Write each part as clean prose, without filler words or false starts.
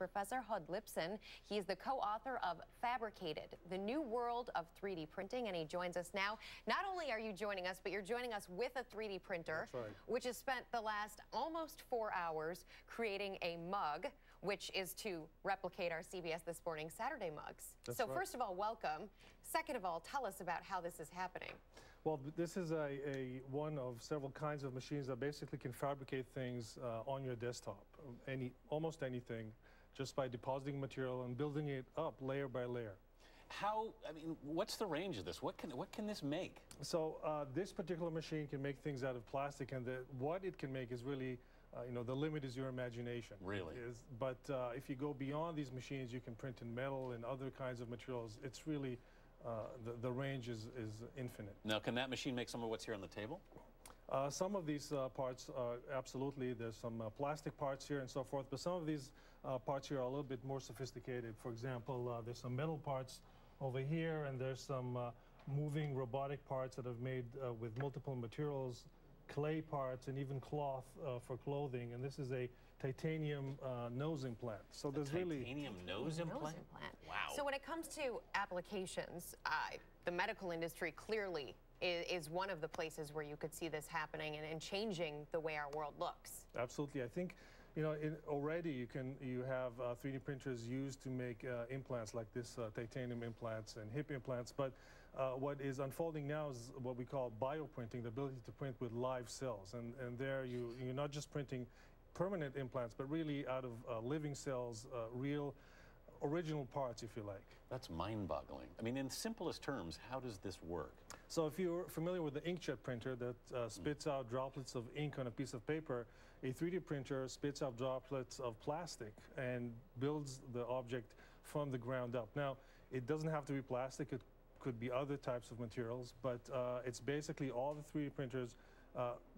Professor Hod Lipson. He's the co-author of Fabricated, the New World of 3D Printing, and he joins us now. Not only are you joining us, but you're joining us with a 3D printer, Right. which has spent the last almost 4 hours creating a mug, which is to replicate our CBS This Morning Saturday mugs. That's so right. First of all, welcome. Second of all, tell us about how this is happening. Well, this is one of several kinds of machines that basically can fabricate things on your desktop, almost anything, just by depositing material and building it up layer by layer. What's the range of this? What can this make? So this particular machine can make things out of plastic, and what it can make is really, the limit is your imagination. Really? But if you go beyond these machines, you can print in metal and other kinds of materials. It's really, the range is infinite. Now, can that machine make some of what's here on the table? Some of these parts, absolutely. There's some plastic parts here and so forth, but some of these parts here are a little bit more sophisticated. For example, there's some metal parts over here, and there's some moving robotic parts that are made with multiple materials, clay parts, and even cloth for clothing. And this is a titanium nose implant. So there's really titanium nose implant? Wow. So when it comes to applications, the medical industry clearly is one of the places where you could see this happening and changing the way our world looks. Absolutely. I think, already you have 3D printers used to make implants like this, titanium implants and hip implants. But what is unfolding now is what we call bioprinting, the ability to print with live cells. And there you're not just printing permanent implants, but really out of living cells, real original parts, if you like. That's mind-boggling. I mean, in simplest terms, how does this work? So if you're familiar with the inkjet printer that spits out droplets of ink on a piece of paper, a 3D printer spits out droplets of plastic and builds the object from the ground up. Now, it doesn't have to be plastic. It could be other types of materials, but it's basically all the 3D printers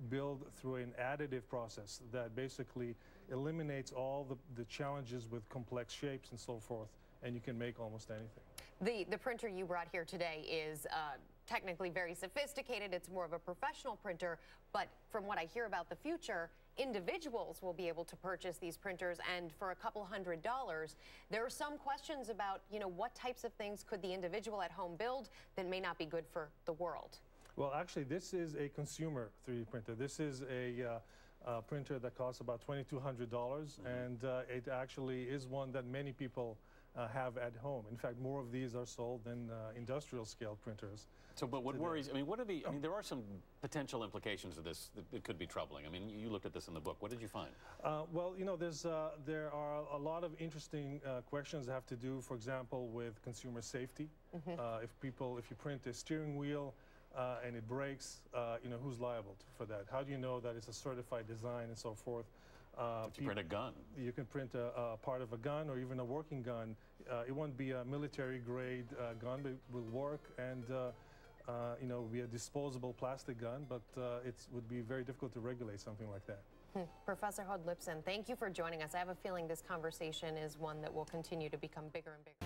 build through an additive process that basically eliminates all the challenges with complex shapes and so forth, and you can make almost anything. The printer you brought here today is technically very sophisticated. It's more of a professional printer, but from what I hear about the future, individuals will be able to purchase these printers, and for a couple $100s. There are some questions about, what types of things could the individual at home build that may not be good for the world? Well, actually, this is a consumer 3D printer. This is a printer that costs about $2,200, and it actually is one that many people have at home. In fact, more of these are sold than industrial scale printers. So, but what worries, there are some potential implications of this that could be troubling. I mean, you looked at this in the book. What did you find? Well, there are a lot of interesting questions that have to do, for example, with consumer safety. If you print a steering wheel and it breaks, who's liable for that? How do you know that it's a certified design and so forth? If you print a gun. You can print a part of a gun or even a working gun. It won't be a military-grade gun, but it will work, and be a disposable plastic gun, but it would be very difficult to regulate something like that. Professor Hod Lipson, thank you for joining us. I have a feeling this conversation is one that will continue to become bigger and bigger.